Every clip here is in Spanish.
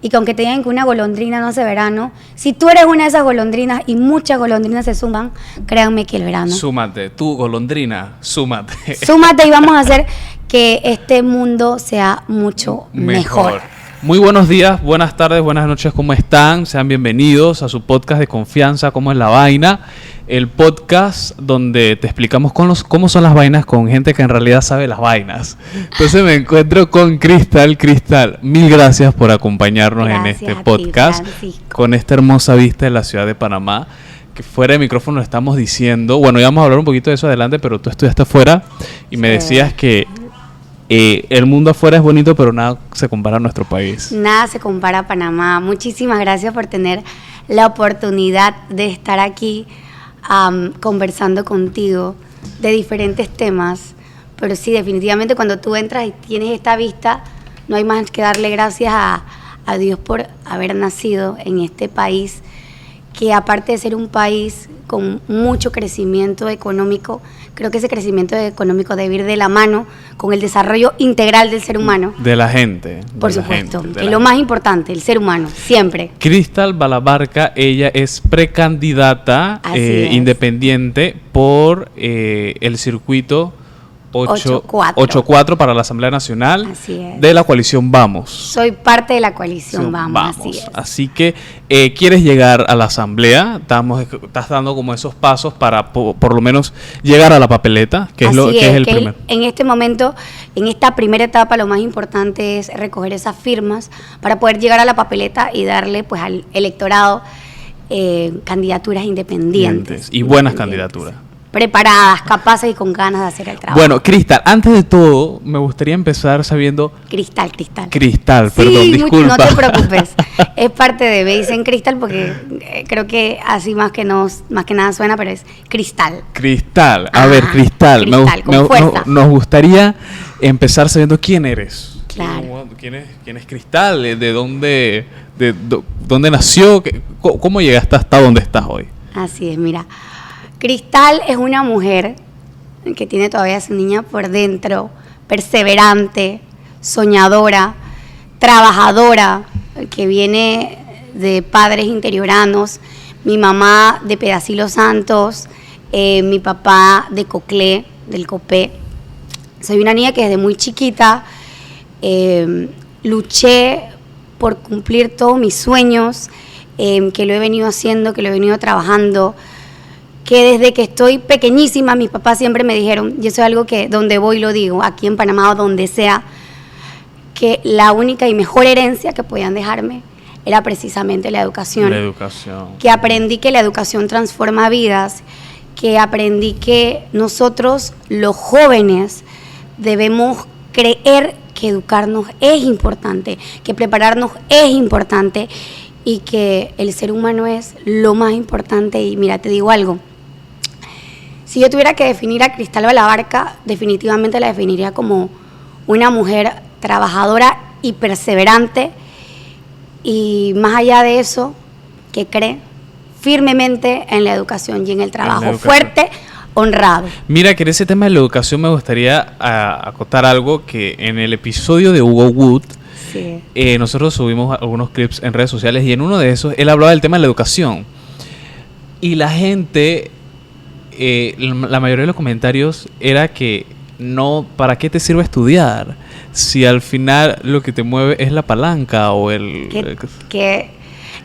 y que aunque te digan que una golondrina no hace verano, si tú eres una de esas golondrinas y muchas golondrinas se suman, créanme que el verano. Súmate, tú golondrina, súmate. Súmate y vamos a hacer que este mundo sea mucho mejor. Muy buenos días, buenas tardes, buenas noches, ¿cómo están? Sean bienvenidos a su podcast de confianza, ¿Cómo es la vaina? El podcast donde te explicamos cómo son las vainas con gente que en realidad sabe las vainas. Entonces me encuentro con Cristal. Cristal, mil gracias por acompañarnos en este podcast con esta hermosa vista de la ciudad de Panamá. Que fuera de micrófono estamos diciendo, bueno, ya vamos a hablar un poquito de eso adelante, pero tú estudiaste afuera y me decías que el mundo afuera es bonito, pero nada se compara a nuestro país. Nada se compara a Panamá. Muchísimas gracias por tener la oportunidad de estar aquí conversando contigo de diferentes temas. Pero sí, definitivamente cuando tú entras y tienes esta vista, no hay más que darle gracias a Dios por haber nacido en este país, que aparte de ser un país con mucho crecimiento económico, creo que ese crecimiento económico debe ir de la mano con el desarrollo integral del ser humano. De la gente. Por supuesto, que es lo más importante, el ser humano, siempre. Cristal Balabarca, ella es precandidata independiente por el circuito 8-4 para la Asamblea Nacional de la coalición Vamos. Soy parte de la coalición Vamos. Así es. Así que quieres llegar a la Asamblea, estás dando como esos pasos para por lo menos llegar a la papeleta, que es el primero. En este momento, en esta primera etapa, lo más importante es recoger esas firmas para poder llegar a la papeleta y darle pues al electorado candidaturas independientes. Y buenas candidaturas. Preparadas, capaces y con ganas de hacer el trabajo. Bueno, Cristal, antes de todo, me gustaría empezar sabiendo... Cristal, perdón, disculpa. No te preocupes, es parte de... Me dicen Cristal porque creo que así más que nada suena, pero es Cristal. Cristal, a ver, Cristal, nos gustaría empezar sabiendo quién eres. Claro. ¿Quién es Cristal? ¿De dónde nació? ¿Cómo llegaste hasta donde estás hoy? Así es, mira... Cristal es una mujer que tiene todavía su niña por dentro, perseverante, soñadora, trabajadora, que viene de padres interioranos, mi mamá de Pedacilo Santos, mi papá de Coclé, del Copé. Soy una niña que desde muy chiquita luché por cumplir todos mis sueños, que lo he venido haciendo, que lo he venido trabajando, que desde que estoy pequeñísima, mis papás siempre me dijeron, y eso es algo que donde voy lo digo, aquí en Panamá o donde sea, que la única y mejor herencia que podían dejarme era precisamente la educación. Que aprendí que la educación transforma vidas, que aprendí que nosotros, los jóvenes, debemos creer que educarnos es importante, que prepararnos es importante y que el ser humano es lo más importante. Y mira, te digo algo. Si yo tuviera que definir a Cristal Balabarca, definitivamente la definiría como una mujer trabajadora y perseverante, y más allá de eso, que cree firmemente en la educación y en el trabajo fuerte, honrado. Mira, que en ese tema de la educación me gustaría acotar algo que en el episodio de Hugo Wood, nosotros subimos algunos clips en redes sociales y en uno de esos él hablaba del tema de la educación. Y la gente... la mayoría de los comentarios era que no, ¿para qué te sirve estudiar? Si al final lo que te mueve es la palanca o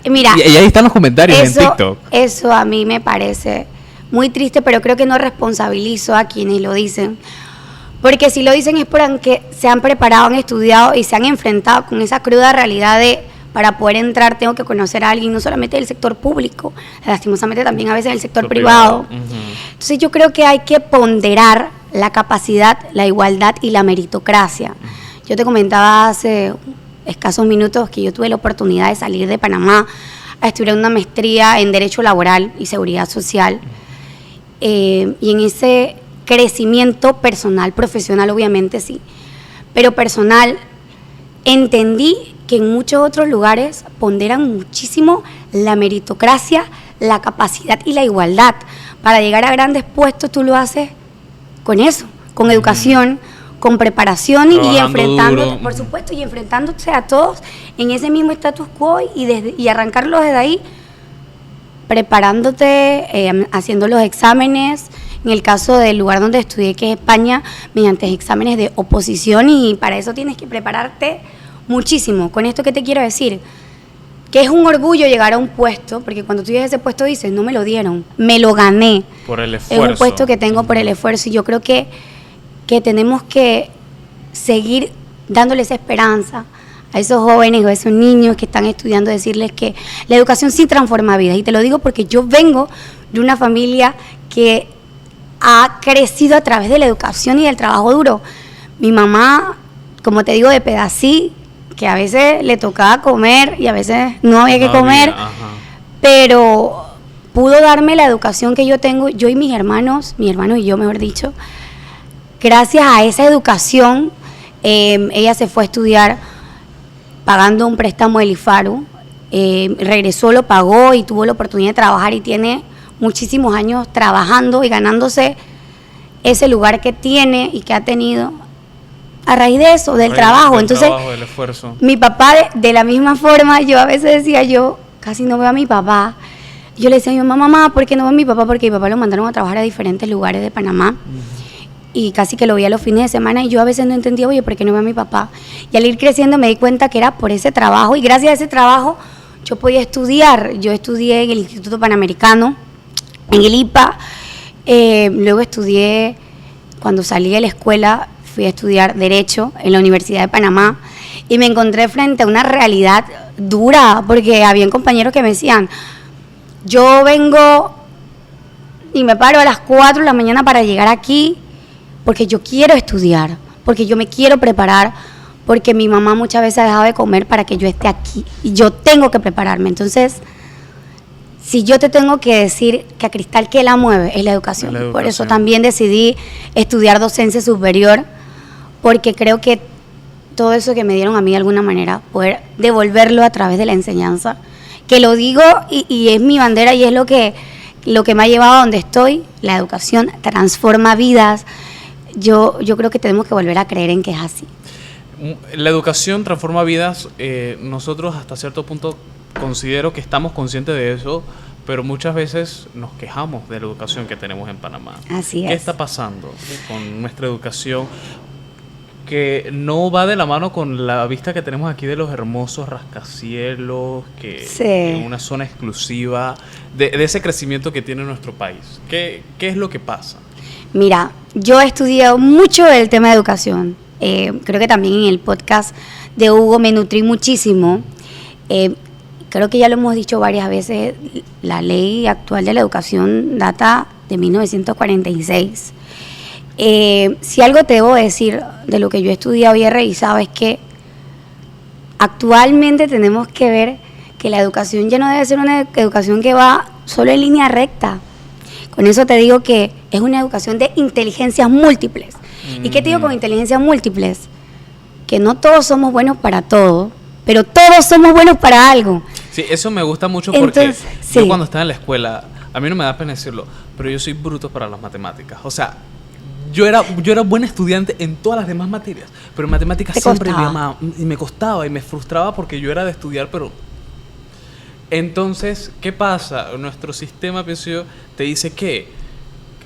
mira, y ahí están los comentarios en TikTok. Eso a mí me parece muy triste, pero creo que no responsabilizo a quienes lo dicen. Porque si lo dicen es porque se han preparado, han estudiado y se han enfrentado con esa cruda realidad de... Para poder entrar tengo que conocer a alguien, no solamente del sector público, lastimosamente también a veces del sector privado. Entonces yo creo que hay que ponderar la capacidad, la igualdad y la meritocracia. Yo te comentaba hace escasos minutos que yo tuve la oportunidad de salir de Panamá a estudiar una maestría en Derecho Laboral y Seguridad Social. Y en ese crecimiento personal, profesional obviamente sí, pero personal, entendí que en muchos otros lugares ponderan muchísimo la meritocracia, la capacidad y la igualdad. Para llegar a grandes puestos tú lo haces con eso, con educación, con preparación y Trabajando enfrentándote, duro. por supuesto, y enfrentándose a todos en ese mismo status quo y arrancarlos desde ahí, preparándote, haciendo los exámenes. En el caso del lugar donde estudié, que es España, mediante exámenes de oposición, y para eso tienes que prepararte muchísimo. Con esto, ¿qué te quiero decir? Que es un orgullo llegar a un puesto, porque cuando tú llegas a ese puesto dices, no me lo dieron, me lo gané. Por el Es esfuerzo. un puesto que tengo por el esfuerzo, y yo creo que tenemos que seguir dándole esa esperanza a esos jóvenes o a esos niños que están estudiando, decirles que la educación sí transforma vidas. Y te lo digo porque yo vengo de una familia que ha crecido a través de la educación y del trabajo duro. Mi mamá, como te digo, de pedací, que a veces le tocaba comer y a veces no había que comer, pero pudo darme la educación que yo tengo, yo y mis hermanos y yo, mejor dicho. Gracias a esa educación, ella se fue a estudiar pagando un préstamo del IFARU, regresó, lo pagó y tuvo la oportunidad de trabajar, y tiene muchísimos años trabajando y ganándose ese lugar que tiene y que ha tenido a raíz de eso, del trabajo. Entonces, del esfuerzo. mi papá, de la misma forma, yo a veces decía, yo casi no veo a mi papá. Yo le decía a mi mamá, ¿por qué no veo a mi papá? Porque mi papá lo mandaron a trabajar a diferentes lugares de Panamá. Y casi que lo veía los fines de semana, y yo a veces no entendía, oye, ¿por qué no veo a mi papá? Y al ir creciendo me di cuenta que era por ese trabajo, y gracias a ese trabajo yo podía estudiar. Yo estudié en el Instituto Panamericano, en el IPA, luego estudié, cuando salí de la escuela, fui a estudiar Derecho en la Universidad de Panamá, y me encontré frente a una realidad dura, porque habían compañeros que me decían, yo vengo y me paro a las 4 de la mañana para llegar aquí, porque yo quiero estudiar, porque yo me quiero preparar, porque mi mamá muchas veces ha dejado de comer para que yo esté aquí, y yo tengo que prepararme. Entonces, si yo te tengo que decir que a Cristal, ¿qué la mueve? Es la educación. Por eso también decidí estudiar docencia superior, porque creo que todo eso que me dieron a mí de alguna manera, poder devolverlo a través de la enseñanza, que lo digo y es mi bandera, y es lo que me ha llevado a donde estoy. La educación transforma vidas. Yo creo que tenemos que volver a creer en que es así. La educación transforma vidas. Nosotros hasta cierto punto considero que estamos conscientes de eso, pero muchas veces nos quejamos de la educación que tenemos en Panamá. Así es. ¿Qué está pasando con nuestra educación? Que no va de la mano con la vista que tenemos aquí de los hermosos rascacielos, que Sí. en una zona exclusiva, de ese crecimiento que tiene nuestro país. ¿Qué es lo que pasa? Mira, yo he estudiado mucho el tema de educación. Creo que también en el podcast de Hugo me nutrí muchísimo. Creo que ya lo hemos dicho varias veces, la ley actual de la educación data de 1946. Si algo te debo decir de lo que yo he estudiado y he revisado, es que actualmente tenemos que ver que la educación ya no debe ser una educación que va solo en línea recta. Con eso te digo que es una educación de inteligencias múltiples. ¿Y qué te digo con inteligencias múltiples? Que no todos somos buenos para todo, pero todos somos buenos para algo. Sí, eso me gusta mucho porque Entonces, sí. yo cuando estaba en la escuela, a mí no me da pena decirlo, pero yo soy bruto para las matemáticas. O sea, yo era buen estudiante en todas las demás materias, pero en matemáticas ¿Te siempre costaba? me costaba y me frustraba porque yo era de estudiar, pero... Entonces, ¿qué pasa? Nuestro sistema, pienso yo, te dice que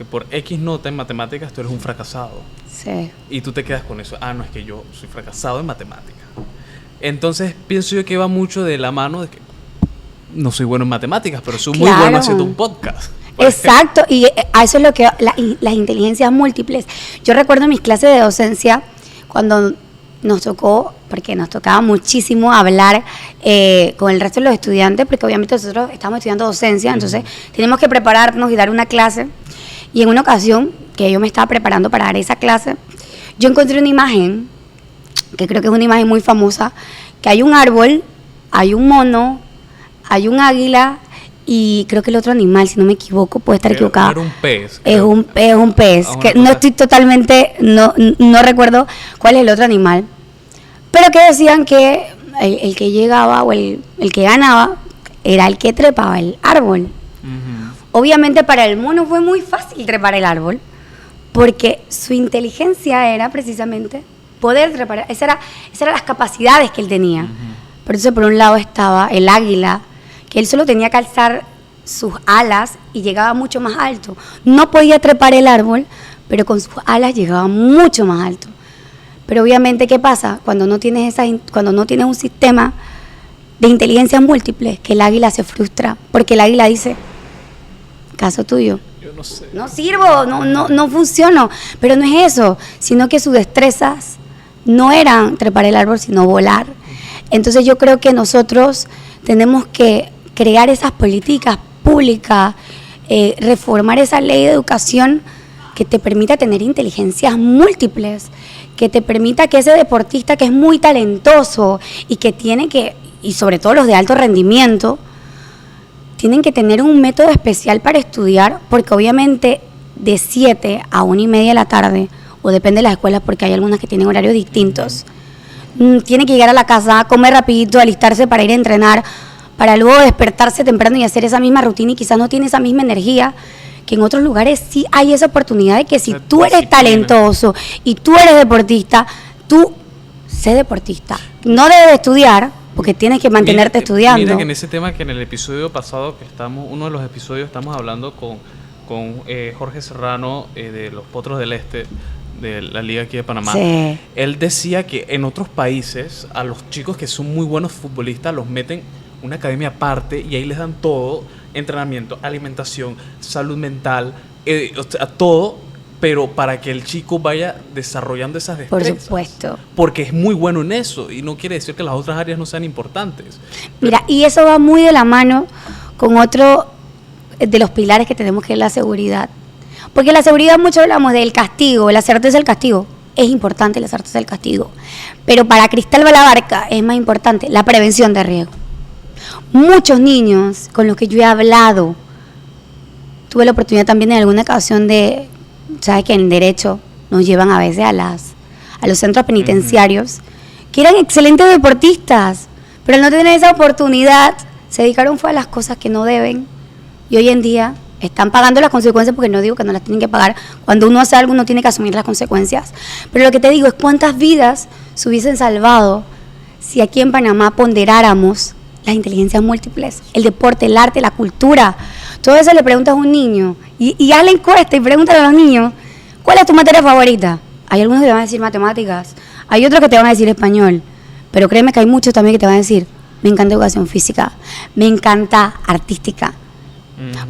por X nota en matemáticas tú eres un fracasado. Sí. Y tú te quedas con eso. No, es que yo soy fracasado en matemáticas. Entonces, pienso yo que va mucho de la mano de que no soy bueno en matemáticas, pero soy muy bueno haciendo un podcast. Exacto, y a eso es lo que las inteligencias múltiples. Yo recuerdo mis clases de docencia cuando nos tocó, porque nos tocaba muchísimo hablar con el resto de los estudiantes, porque obviamente nosotros estamos estudiando docencia, entonces tenemos que prepararnos y dar una clase. Y en una ocasión que yo me estaba preparando para dar esa clase, yo encontré una imagen, que creo que es una imagen muy famosa, que hay un árbol, hay un mono, hay un águila, y creo que el otro animal, si no me equivoco, puede estar equivocado. Era un pez. Es un pez, que no estoy totalmente, no recuerdo cuál es el otro animal. Pero que decían que el que llegaba o el que ganaba era el que trepaba el árbol. Uh-huh. Obviamente para el mono fue muy fácil trepar el árbol, porque su inteligencia era precisamente poder trepar. Esas eran las capacidades que él tenía. Por eso por un lado estaba el águila, que él solo tenía que alzar sus alas y llegaba mucho más alto. No podía trepar el árbol, pero con sus alas llegaba mucho más alto. Pero obviamente, ¿qué pasa? Cuando no tienes un sistema de inteligencias múltiples, que el águila se frustra, porque el águila dice, caso tuyo, Yo no sé. no sirvo, no funciono. Pero no es eso, sino que sus destrezas no eran trepar el árbol, sino volar. Entonces yo creo que nosotros tenemos que crear esas políticas públicas, reformar esa ley de educación que te permita tener inteligencias múltiples, que te permita que ese deportista que es muy talentoso y que y sobre todo los de alto rendimiento, tienen que tener un método especial para estudiar, porque obviamente de 7 a 1:30 de la tarde, o depende de las escuelas porque hay algunas que tienen horarios distintos, tiene que llegar a la casa, comer rapidito, alistarse para ir a entrenar, para luego despertarse temprano y hacer esa misma rutina, y quizás no tiene esa misma energía, que en otros lugares sí hay esa oportunidad de que si tú eres talentoso y tú eres deportista, tú sé deportista. No debes estudiar, porque tienes que mantenerte estudiando. Mira que en ese tema, que en el episodio pasado uno de los episodios estamos hablando con Jorge Serrano, de los Potros del Este, de la liga aquí de Panamá. Sí. Él decía que en otros países a los chicos que son muy buenos futbolistas los meten una academia aparte y ahí les dan todo, entrenamiento, alimentación, salud mental, todo, pero para que el chico vaya desarrollando esas destrezas. Por supuesto. Porque es muy bueno en eso y no quiere decir que las otras áreas no sean importantes. Mira, y eso va muy de la mano con otro de los pilares que tenemos, que es la seguridad. Porque la seguridad, mucho hablamos del castigo, la certeza del castigo. Es importante la certeza del castigo. Pero para Cristal Balabarca es más importante la prevención de riesgo. Muchos niños con los que yo he hablado, tuve la oportunidad también en alguna ocasión de, sabes que en derecho nos llevan a veces a los centros penitenciarios, que eran excelentes deportistas, pero al no tener esa oportunidad se dedicaron a las cosas que no deben, y hoy en día están pagando las consecuencias, porque no digo que no las tienen que pagar. Cuando uno hace algo uno tiene que asumir las consecuencias, pero lo que te digo es cuántas vidas se hubiesen salvado si aquí en Panamá ponderáramos las inteligencias múltiples, el deporte, el arte, la cultura. Todo eso le preguntas a un niño y hazle encuesta y pregúntale a los niños, ¿cuál es tu materia favorita? Hay algunos que te van a decir matemáticas, hay otros que te van a decir español, pero créeme que hay muchos también que te van a decir, me encanta educación física, me encanta artística.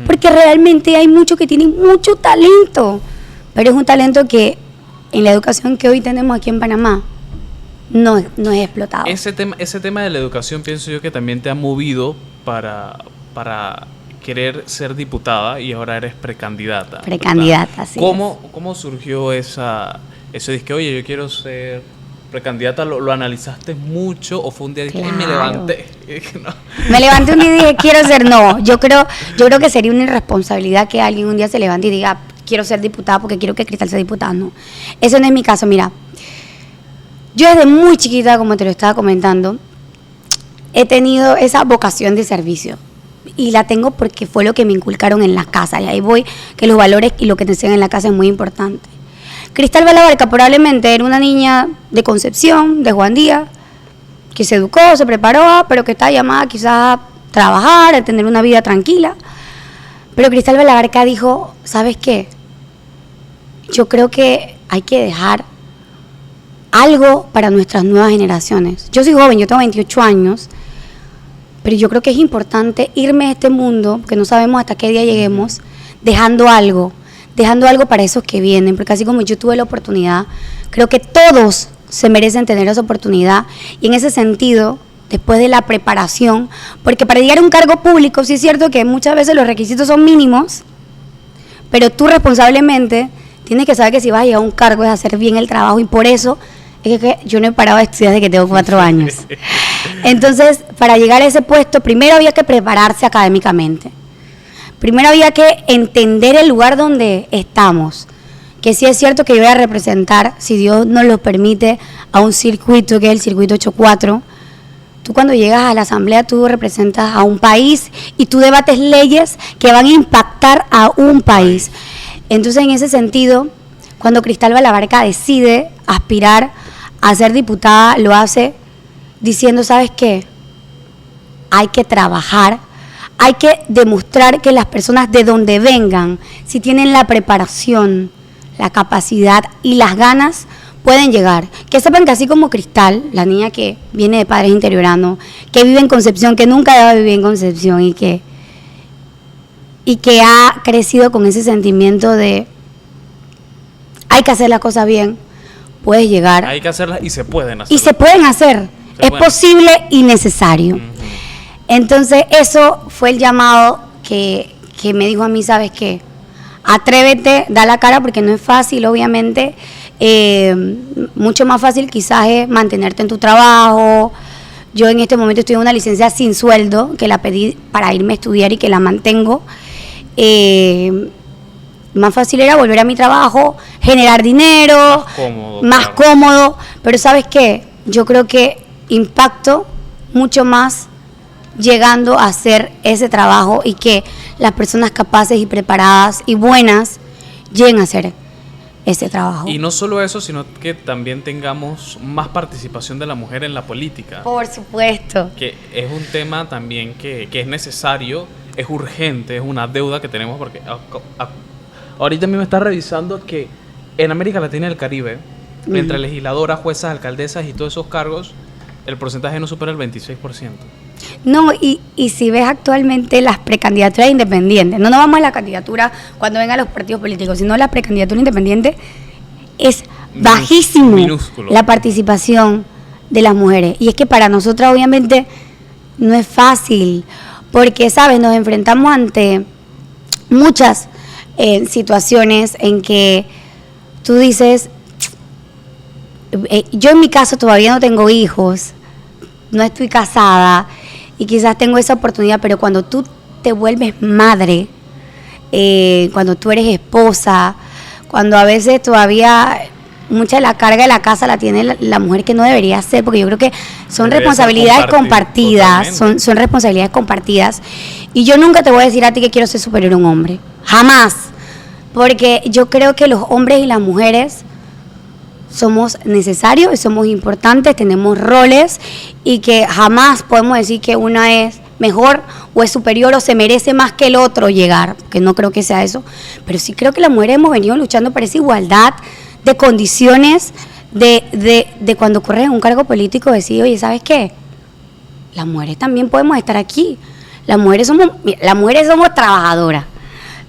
Porque realmente hay muchos que tienen mucho talento, pero es un talento que en la educación que hoy tenemos aquí en Panamá no es explotado. Ese tema de la educación, pienso yo que también te ha movido para querer ser diputada, y ahora eres precandidata. Precandidata, sí. ¿Cómo surgió eso de que, oye, yo quiero ser precandidata? ¿Lo analizaste mucho o fue un día que Claro. me levanté? No. Me levanté un día y dije, quiero ser, no. Yo creo que sería una irresponsabilidad que alguien un día se levante y diga, quiero ser diputada porque quiero que Cristal sea diputada. No, eso no es mi caso. Mira, yo desde muy chiquita, como te lo estaba comentando, he tenido esa vocación de servicio. Y la tengo porque fue lo que me inculcaron en la casa. Y ahí voy, que los valores y lo que te enseñan en la casa es muy importante. Cristal Balabarca probablemente era una niña de Concepción, de Juan Díaz, que se educó, se preparó, pero que está llamada quizás a trabajar, a tener una vida tranquila. Pero Cristal Balabarca dijo, ¿sabes qué? Yo creo que hay que dejar algo para nuestras nuevas generaciones. Yo soy joven, yo tengo 28 años, pero yo creo que es importante irme a este mundo, porque no sabemos hasta qué día lleguemos, dejando algo para esos que vienen, porque así como yo tuve la oportunidad, creo que todos se merecen tener esa oportunidad, y en ese sentido, después de la preparación, porque para llegar a un cargo público, sí es cierto que muchas veces los requisitos son mínimos, pero tú responsablemente tienes que saber que si vas a llegar a un cargo es hacer bien el trabajo, y por eso es que yo no he parado de estudiar desde que tengo 4 años. Entonces, para llegar a ese puesto, primero había que prepararse académicamente. Primero había que entender el lugar donde estamos, que sí es cierto que yo voy a representar, si Dios nos lo permite, a un circuito que es el circuito 84. Tú cuando llegas a la asamblea, tú representas a un país y tú debates leyes que van a impactar a un país. Entonces, en ese sentido, Cuando Cristal Valabarca decide aspirar a ser diputada, lo hace diciendo, ¿sabes qué? Hay que trabajar, hay que demostrar que las personas de donde vengan, si tienen la preparación, la capacidad y las ganas, pueden llegar. Que sepan que así como Cristal, la niña que viene de padres interioranos, que vive en Concepción, que nunca había vivido en Concepción y que ha crecido con ese sentimiento de hay que hacer las cosas bien, puedes llegar. Hay que hacerlas y se pueden hacer. Y se pueden hacer. Es posible y necesario. Uh-huh. Entonces, eso fue el llamado que me dijo a mí, ¿sabes qué? Atrévete, da la cara, porque no es fácil, obviamente. Mucho más fácil quizás es mantenerte en tu trabajo. Yo en este momento estoy en una licencia sin sueldo, que la pedí para irme a estudiar y que la mantengo. Más fácil era volver a mi trabajo, generar dinero, más cómodo, pero ¿sabes qué? Yo creo que impacto mucho más llegando a hacer ese trabajo y que las personas capaces y preparadas y buenas lleguen a hacer ese trabajo. Y no solo eso, sino que también tengamos más participación de la mujer en la política. Por supuesto. Que es un tema también que es necesario, es urgente, es una deuda que tenemos porque ahorita a mí me está revisando que en América Latina y el Caribe, entre legisladoras, juezas, alcaldesas y todos esos cargos, el porcentaje no supera el 26%. No, y si ves actualmente las precandidaturas independientes, no vamos a la candidatura cuando vengan los partidos políticos, sino la precandidatura independiente, es bajísimo minúsculo la participación de las mujeres. Y es que para nosotras obviamente no es fácil, porque, ¿sabes? Nos enfrentamos ante muchas situaciones en que tú dices, yo en mi caso todavía no tengo hijos, no estoy casada y quizás tengo esa oportunidad, pero cuando tú te vuelves madre, cuando tú eres esposa, cuando a veces todavía mucha de la carga de la casa la tiene la mujer, que no debería ser, porque yo creo que son responsabilidades compartidas, son responsabilidades compartidas, y yo nunca te voy a decir a ti que quiero ser superior a un hombre, jamás, porque yo creo que los hombres y las mujeres somos necesarios y somos importantes, tenemos roles, y que jamás podemos decir que una es mejor o es superior o se merece más que el otro llegar, que no creo que sea eso, pero sí creo que las mujeres hemos venido luchando por esa igualdad de condiciones, de cuando corres en un cargo político, decir, oye, ¿sabes qué? Las mujeres también podemos estar aquí, las mujeres somos trabajadoras.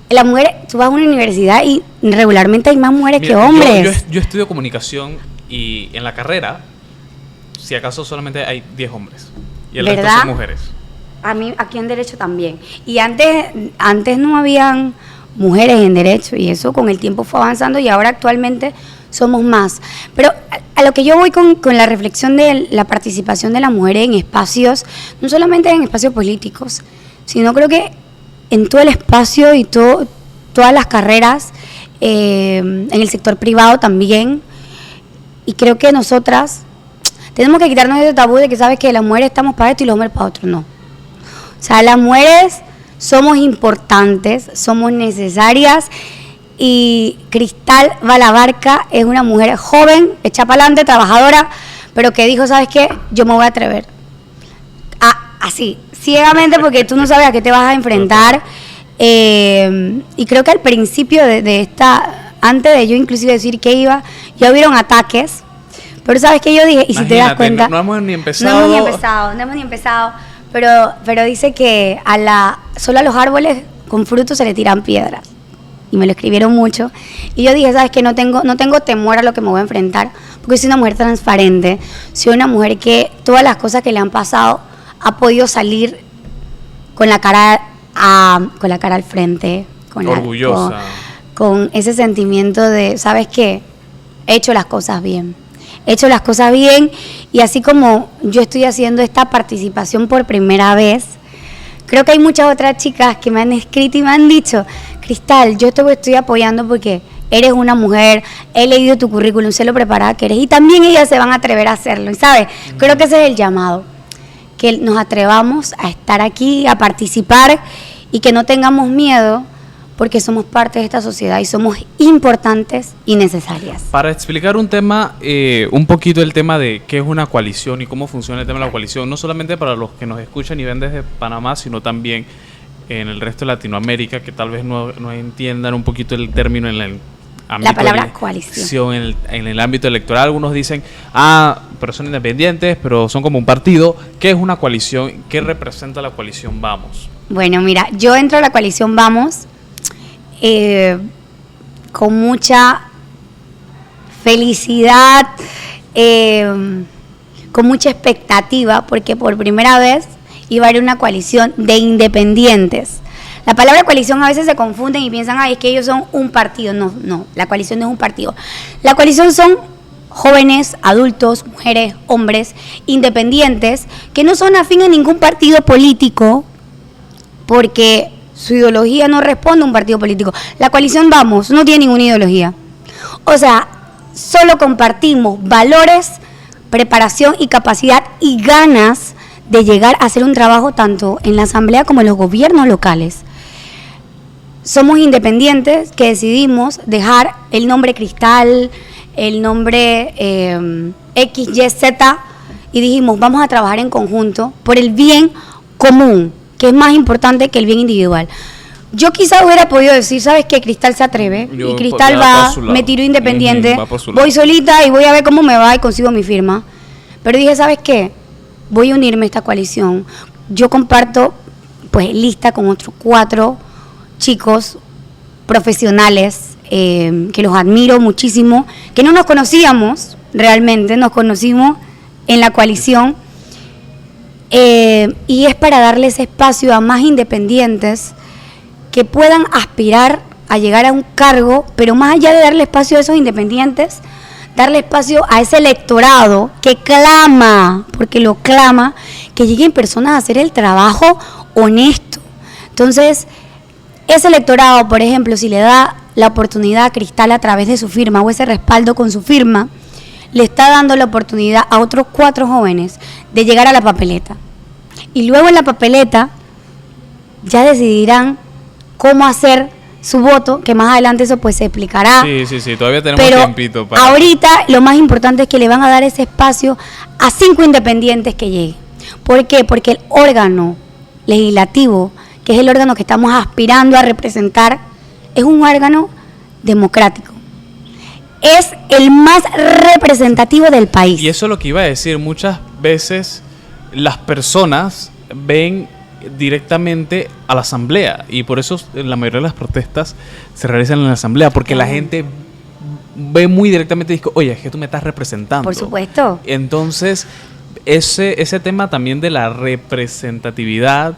Las mujeres, tú vas a una universidad y regularmente hay más mujeres que hombres. Yo estudio comunicación y en la carrera, si acaso solamente hay 10 hombres y el resto son mujeres. A mí aquí en Derecho también. Y antes no habían mujeres en Derecho y eso con el tiempo fue avanzando y ahora actualmente somos más. Pero a lo que yo voy con la reflexión de la participación de las mujeres en espacios, no solamente en espacios políticos, sino creo que en todo el espacio y todas las carreras, en el sector privado también. Y creo que nosotras tenemos que quitarnos ese tabú de que sabes que las mujeres estamos para esto y los hombres para otro. No. O sea, las mujeres somos importantes, somos necesarias, y Cristal Valabarca es una mujer joven, hecha para adelante, trabajadora, pero que dijo, ¿sabes qué? Yo me voy a atrever. Así, ciegamente, porque tú no sabes a qué te vas a enfrentar. Y creo que al principio de esta, antes de yo inclusive decir que iba, ya hubieron ataques. Pero ¿sabes qué yo dije? Y si te das cuenta, no hemos ni empezado. No hemos ni empezado. Pero dice que solo a los árboles con frutos se le tiran piedras. Y me lo escribieron mucho. Y yo dije, ¿sabes qué? No tengo temor a lo que me voy a enfrentar, porque soy una mujer transparente. Soy una mujer que todas las cosas que le han pasado ha podido salir con la cara al frente, orgullosa, con ese sentimiento de, ¿sabes qué? He hecho las cosas bien, y así como yo estoy haciendo esta participación por primera vez, creo que hay muchas otras chicas que me han escrito y me han dicho, Cristal, yo te estoy apoyando porque eres una mujer, he leído tu currículum, sé lo preparada que eres, y también ellas se van a atrever a hacerlo, y ¿sabes? Creo que ese es el llamado, que nos atrevamos a estar aquí, a participar y que no tengamos miedo, porque somos parte de esta sociedad y somos importantes y necesarias. Para explicar un tema, un poquito el tema de qué es una coalición y cómo funciona el tema de la coalición, no solamente para los que nos escuchan y ven desde Panamá, sino también en el resto de Latinoamérica, que tal vez no entiendan un poquito el término en el ámbito la palabra coalición. en el ámbito electoral. Algunos dicen, pero son independientes, pero son como un partido. ¿Qué es una coalición? ¿Qué representa la coalición Vamos? Bueno, mira, yo entro a la coalición Vamos con mucha felicidad, con mucha expectativa, porque por primera vez iba a haber una coalición de independientes. La palabra coalición a veces se confunden y piensan, es que ellos son un partido. No, la coalición no es un partido. La coalición son jóvenes, adultos, mujeres, hombres, independientes, que no son afín a ningún partido político, porque su ideología no responde a un partido político. La coalición Vamos no tiene ninguna ideología. O sea, solo compartimos valores, preparación y capacidad y ganas de llegar a hacer un trabajo tanto en la asamblea como en los gobiernos locales. Somos independientes que decidimos dejar el nombre Cristal, el nombre XYZ, y dijimos, vamos a trabajar en conjunto por el bien común, que es más importante que el bien individual. Yo quizás hubiera podido decir, ¿sabes qué? Cristal se atreve, y Cristal va, me tiro independiente, voy solita y voy a ver cómo me va y consigo mi firma. Pero dije, ¿sabes qué? Voy a unirme a esta coalición. Yo comparto pues lista con otros 4 chicos profesionales que los admiro muchísimo, que no nos conocíamos realmente, nos conocimos en la coalición, y es para darles espacio a más independientes que puedan aspirar a llegar a un cargo, pero más allá de darle espacio a esos independientes, darle espacio a ese electorado que clama, porque lo clama, que lleguen personas a hacer el trabajo honesto. Entonces, ese electorado, por ejemplo, si le da la oportunidad a Cristal a través de su firma o ese respaldo con su firma, le está dando la oportunidad a otros 4 jóvenes de llegar a la papeleta. Y luego en la papeleta ya decidirán cómo hacer su voto, que más adelante eso pues se explicará. Sí, todavía tenemos tiempito. Pero ahorita lo más importante es que le van a dar ese espacio a 5 independientes que lleguen. ¿Por qué? Porque el órgano legislativo, que es el órgano que estamos aspirando a representar, es un órgano democrático. Es el más representativo del país. Y eso es lo que iba a decir. Muchas veces las personas ven directamente a la asamblea, y por eso la mayoría de las protestas se realizan en la asamblea, porque la gente ve muy directamente y dice, oye, es que tú me estás representando. Por supuesto. Entonces, ese tema también de la representatividad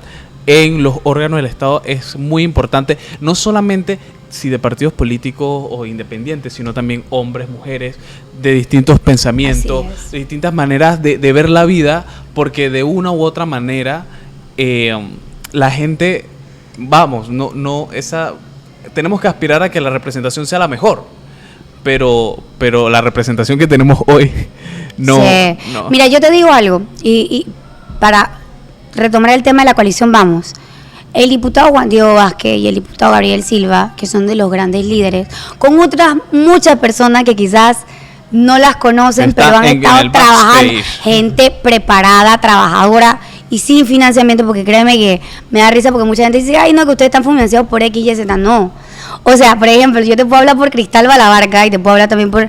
en los órganos del Estado es muy importante, no solamente si de partidos políticos o independientes, sino también hombres, mujeres, de distintos pensamientos, de distintas maneras de ver la vida, porque de una u otra manera la gente, tenemos que aspirar a que la representación sea la mejor, pero la representación que tenemos hoy no. Mira, yo te digo algo, y para retomar el tema de la coalición Vamos, el diputado Juan Diego Vázquez y el diputado Gabriel Silva, que son de los grandes líderes, con otras muchas personas que quizás no las conocen, pero han estado trabajando, gente preparada, trabajadora y sin financiamiento, porque créeme que me da risa porque mucha gente dice, ay no, que ustedes están financiados por X, Y, Z, no. O sea, por ejemplo, yo te puedo hablar por Cristal Balabarca y te puedo hablar también por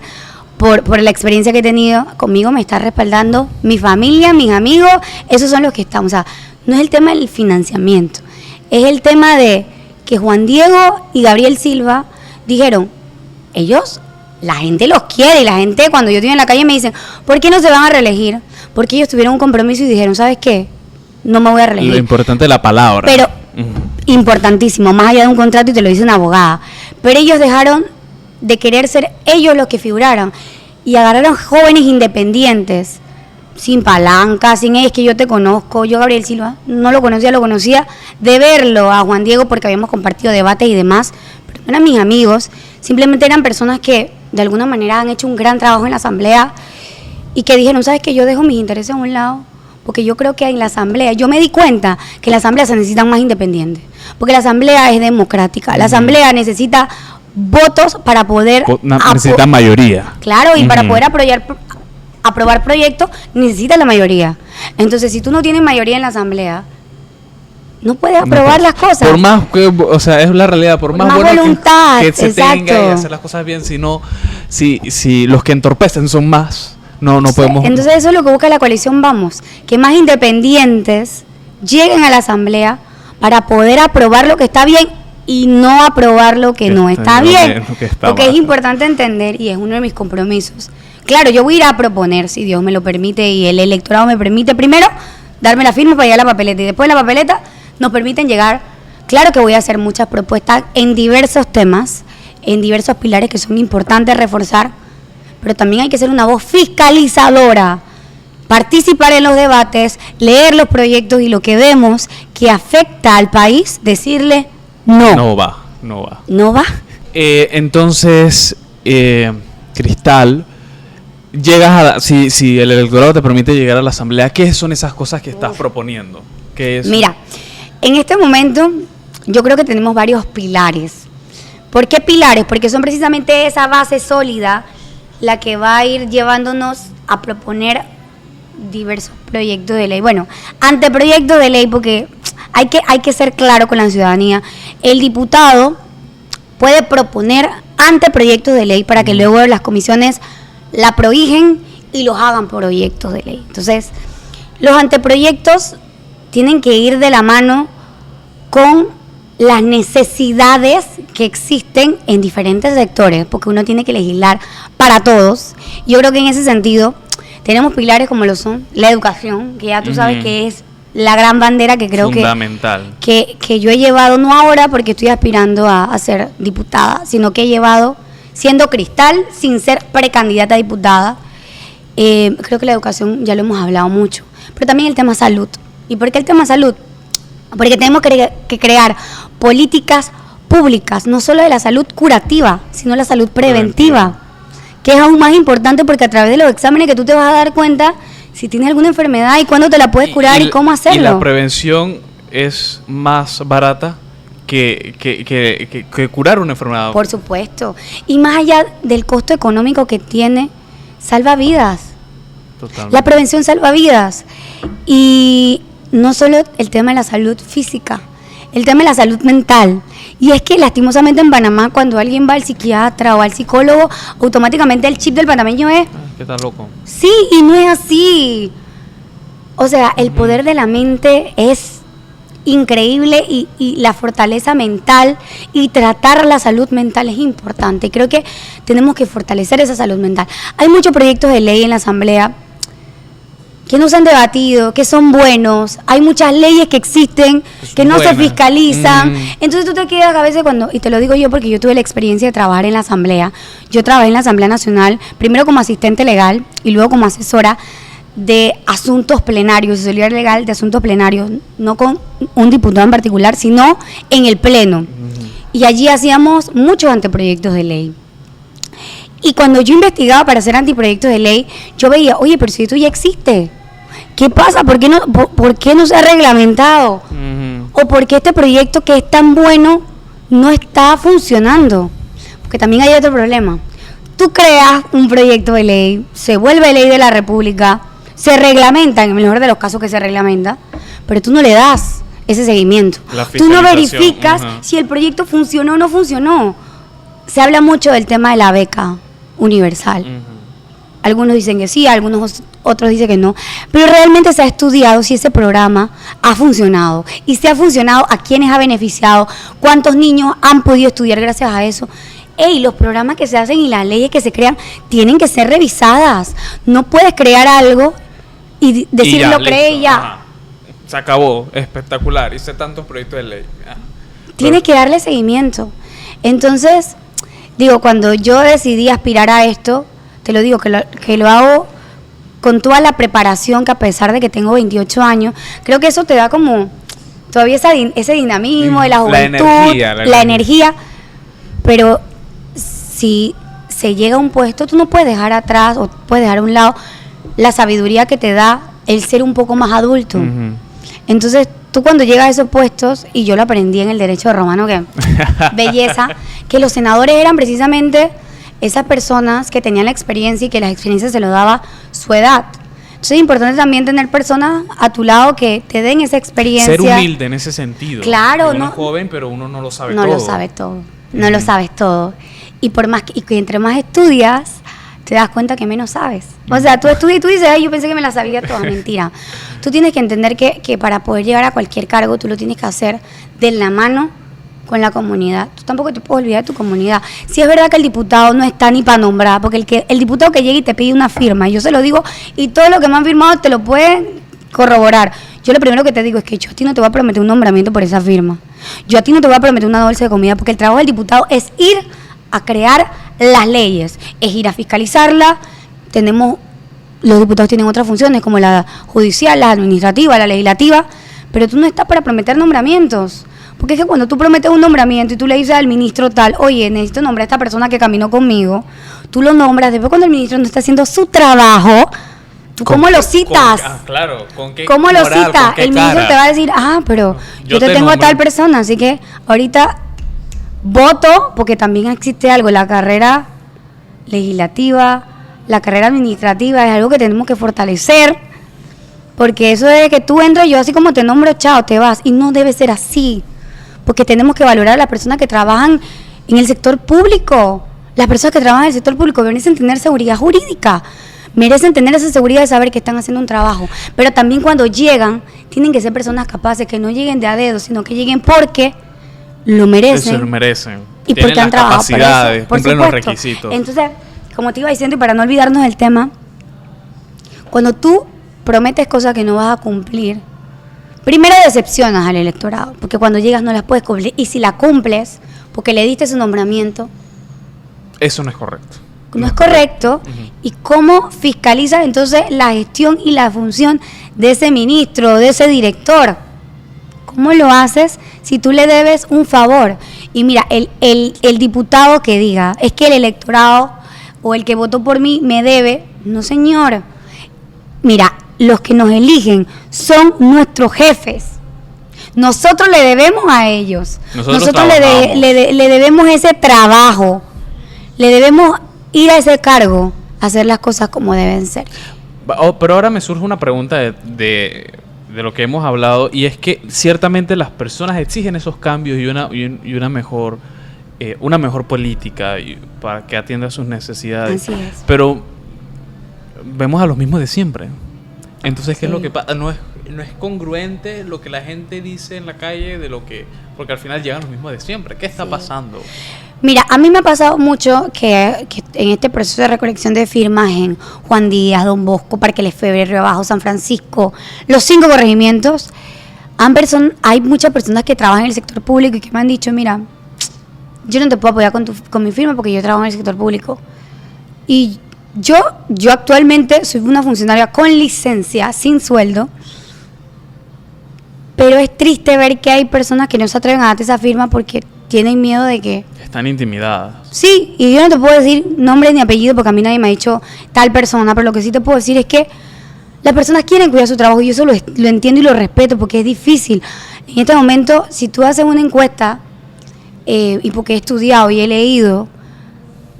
la experiencia que he tenido. Conmigo me está respaldando mi familia, mis amigos, esos son los que estamos. O sea, no es el tema del financiamiento, es el tema de que Juan Diego y Gabriel Silva dijeron, ellos, la gente los quiere, y la gente cuando yo estoy en la calle me dicen, ¿por qué no se van a reelegir? Porque ellos tuvieron un compromiso y dijeron, ¿sabes qué? No me voy a reelegir. Lo importante es la palabra. Pero, importantísimo, más allá de un contrato, y te lo dice una abogada. Pero ellos dejaron de querer ser ellos los que figuraran y agarraron jóvenes independientes, sin palanca, sin es que yo te conozco. Yo Gabriel Silva no lo conocía de verlo a Juan Diego porque habíamos compartido debates y demás, pero no eran mis amigos, simplemente eran personas que de alguna manera han hecho un gran trabajo en la asamblea y que dijeron, ¿sabes qué? Yo dejo mis intereses a un lado porque yo creo que en la asamblea, yo me di cuenta que en la asamblea se necesitan más independientes, porque la asamblea es democrática, la asamblea necesita votos para poder... necesita mayoría. Claro, y para poder aprobar proyectos necesita la mayoría. Entonces, si tú no tienes mayoría en la asamblea, no puedes aprobar las cosas. Por más que, o sea, es la realidad, por más bueno voluntad, que se exacto. tenga y hacer las cosas bien, si los que entorpecen son más, no podemos... Entonces eso es lo que busca la coalición Vamos, que más independientes lleguen a la asamblea para poder aprobar lo que está bien y no aprobar lo que no está bien. Porque es importante entender, y es uno de mis compromisos. Claro, yo voy a ir a proponer, si Dios me lo permite y el electorado me permite, primero darme la firma para llegar a la papeleta, y después de la papeleta nos permiten llegar. Claro que voy a hacer muchas propuestas en diversos temas, en diversos pilares que son importantes reforzar, pero también hay que ser una voz fiscalizadora, participar en los debates, leer los proyectos y lo que vemos que afecta al país, decirle no. No va. ¿No va? Entonces, Cristal, llegas si el electorado te permite llegar a la asamblea, ¿qué son esas cosas que estás proponiendo? ¿Qué es? Mira, en este momento yo creo que tenemos varios pilares. ¿Por qué pilares? Porque son precisamente esa base sólida la que va a ir llevándonos a proponer diversos proyectos de ley. Bueno, anteproyectos de ley, porque hay que ser claro con la ciudadanía. El diputado puede proponer anteproyectos de ley para que luego las comisiones la prohijen y los hagan proyectos de ley. Entonces, los anteproyectos tienen que ir de la mano con las necesidades que existen en diferentes sectores, porque uno tiene que legislar para todos. Yo creo que en ese sentido tenemos pilares como lo son la educación, que ya tú sabes que es la gran bandera que creo fundamental. que yo he llevado, no ahora porque estoy aspirando a ser diputada, sino que he llevado siendo Cristal sin ser precandidata a diputada. Creo que la educación ya lo hemos hablado mucho, pero también el tema salud. ¿Y por qué el tema salud? Porque tenemos que crear políticas públicas, no solo de la salud curativa, sino la salud preventiva, que es aún más importante porque a través de los exámenes que tú te vas a dar cuenta si tienes alguna enfermedad y cuándo te la puedes curar y cómo hacerlo. Y la prevención es más barata que curar una enfermedad. Por supuesto. Y más allá del costo económico que tiene, salva vidas. Totalmente. La prevención salva vidas. Y no solo el tema de la salud física, el tema de la salud mental. Y es que lastimosamente en Panamá, cuando alguien va al psiquiatra o al psicólogo, automáticamente el chip del panameño es... ¿Qué tal, loco? Sí, y no es así. O sea, el poder de la mente es increíble y la fortaleza mental y tratar la salud mental es importante. Creo que tenemos que fortalecer esa salud mental. Hay muchos proyectos de ley en la Asamblea que no se han debatido, que son buenos. Hay muchas leyes que existen, que no se fiscalizan. Entonces tú te quedas a veces y te lo digo yo porque yo tuve la experiencia de trabajar en la Asamblea. Yo trabajé en la Asamblea Nacional, primero como asistente legal y luego como asesora de asuntos plenarios, auxiliar legal de asuntos plenarios, no con un diputado en particular, sino en el pleno. Y allí hacíamos muchos anteproyectos de ley. Y cuando yo investigaba para hacer anteproyectos de ley, yo veía, oye, pero si esto ya existe, ¿qué pasa? ¿Por qué no se ha reglamentado? ¿O por qué este proyecto que es tan bueno no está funcionando? Porque también hay otro problema. Tú creas un proyecto de ley, se vuelve ley de la República, se reglamenta, en el mejor de los casos que se reglamenta, pero tú no le das ese seguimiento. Tú no verificas si el proyecto funcionó o no funcionó. Se habla mucho del tema de la beca universal. Algunos dicen que sí, otros dicen que no, pero realmente se ha estudiado si ese programa ha funcionado y si ha funcionado, a quiénes ha beneficiado, cuántos niños han podido estudiar gracias a eso. Los programas que se hacen y las leyes que se crean tienen que ser revisadas. No puedes crear algo y decir lo creé y ya. Ajá. Se acabó, espectacular, hice tantos proyectos de ley. Tienes que darle seguimiento. Entonces, digo, cuando yo decidí aspirar a esto, te lo digo, que lo hago con toda la preparación, que a pesar de que tengo 28 años, creo que eso te da como todavía ese dinamismo de la juventud, la energía, pero si se llega a un puesto, tú no puedes dejar atrás o puedes dejar a un lado la sabiduría que te da el ser un poco más adulto. Ujú. Entonces, tú cuando llegas a esos puestos, y yo lo aprendí en el derecho romano, que belleza, que los senadores eran precisamente esas personas que tenían la experiencia y que la experiencia se lo daba su edad. Entonces es importante también tener personas a tu lado que te den esa experiencia. Ser humilde en ese sentido. Claro, uno no. es joven, pero uno no lo sabe No todo. lo sabes todo, no lo sabes todo. Y por más y que entre más estudias, te das cuenta que menos sabes. O sea, tú estudias y tú dices, ay, yo pensé que me la sabía toda. Mentira. Tú tienes que entender que para poder llegar a cualquier cargo, tú lo tienes que hacer de la mano con la comunidad. Tú tampoco te puedes olvidar de tu comunidad. Si es verdad que el diputado no está ni para nombrar, porque el diputado que llega y te pide una firma, yo se lo digo, y todo lo que me han firmado te lo pueden corroborar. Yo lo primero que te digo es que yo a ti no te voy a prometer un nombramiento por esa firma. Yo a ti no te voy a prometer una bolsa de comida, porque el trabajo del diputado es ir a crear las leyes, es ir a fiscalizarla. Los diputados tienen otras funciones como la judicial, la administrativa, la legislativa, pero tú no estás para prometer nombramientos. Porque es que cuando tú prometes un nombramiento y tú le dices al ministro tal, oye, necesito nombrar a esta persona que caminó conmigo, tú lo nombras, después cuando el ministro no está haciendo su trabajo, ¿tú cómo lo citas? Claro, ¿con qué ¿Cómo lo moral, citas? con qué El ministro cara? te va a decir, pero yo te tengo a nombro. tal persona, así que ahorita voto, porque también existe algo, la carrera legislativa, la carrera administrativa, es algo que tenemos que fortalecer, porque eso de que tú entras, yo así como te nombro, chao, te vas, y no debe ser así, porque tenemos que valorar a las personas que trabajan en el sector público. Las personas que trabajan en el sector público merecen tener seguridad jurídica, merecen tener esa seguridad de saber que están haciendo un trabajo, pero también cuando llegan, tienen que ser personas capaces, que no lleguen de a dedo, sino que lleguen porque lo merecen. Se lo merecen. Y Tienen porque han las trabajado por capacidades, eso, por cumplen los supuesto. requisitos. Entonces, como te iba diciendo, y para no olvidarnos del tema, cuando tú prometes cosas que no vas a cumplir, primero decepcionas al electorado, porque cuando llegas no las puedes cumplir, y si la cumples, porque le diste su nombramiento, Eso no es correcto. no es correcto. ¿Y cómo fiscalizas entonces la gestión y la función de ese ministro, de ese director? ¿Cómo lo haces si tú le debes un favor? Y mira, el diputado que diga, es que el electorado o el que votó por mí me debe, no señor. Mira, los que nos eligen son nuestros jefes. Nosotros le debemos a ellos. Nosotros le debemos ese trabajo. Le debemos ir a ese cargo, hacer las cosas como deben ser. Pero ahora me surge una pregunta de lo que hemos hablado, y es que ciertamente las personas exigen esos cambios y una mejor política para que atienda sus necesidades. Así es. Pero vemos a los mismos de siempre. Entonces, ¿qué es Sí. lo que pasa? No es congruente lo que la gente dice en la calle porque al final llegan los mismos de siempre. ¿Qué está pasando? Mira, a mí me ha pasado mucho que en este proceso de recolección de firmas en Juan Díaz, Don Bosco, Parque Lefebvre, Río Abajo, San Francisco, los 5 corregimientos, hay muchas personas que trabajan en el sector público y que me han dicho, mira, yo no te puedo apoyar con mi firma porque yo trabajo en el sector público. Y yo actualmente soy una funcionaria con licencia, sin sueldo, pero es triste ver que hay personas que no se atreven a darte esa firma porque tienen miedo de que... Están intimidadas. Sí, y yo no te puedo decir nombre ni apellido porque a mí nadie me ha dicho tal persona, pero lo que sí te puedo decir es que las personas quieren cuidar su trabajo y yo eso lo entiendo y lo respeto porque es difícil. En este momento, si tú haces una encuesta, y porque he estudiado y he leído,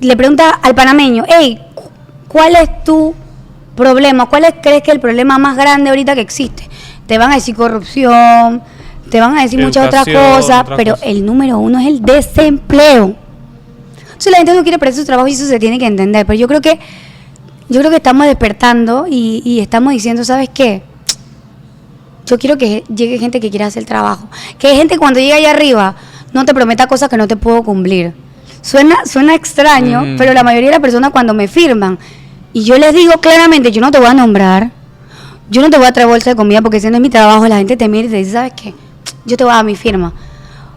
le preguntas al panameño, hey, ¿cuál es tu problema? ¿Crees que es el problema más grande ahorita que existe? Te van a decir corrupción, te van a decir muchas otras cosas, pero el número 1 es el desempleo. Entonces la gente no quiere perder su trabajo y eso se tiene que entender, pero yo creo que estamos despertando y estamos diciendo, ¿sabes qué? Yo quiero que llegue gente que quiera hacer el trabajo, que gente cuando llega allá arriba no te prometa cosas que no te puedo cumplir. Suena extraño, pero la mayoría de las personas cuando me firman y yo les digo claramente, yo no te voy a nombrar, yo no te voy a traer bolsa de comida porque ese no es mi trabajo, la gente te mira y te dice, ¿sabes qué? Yo te voy a dar mi firma.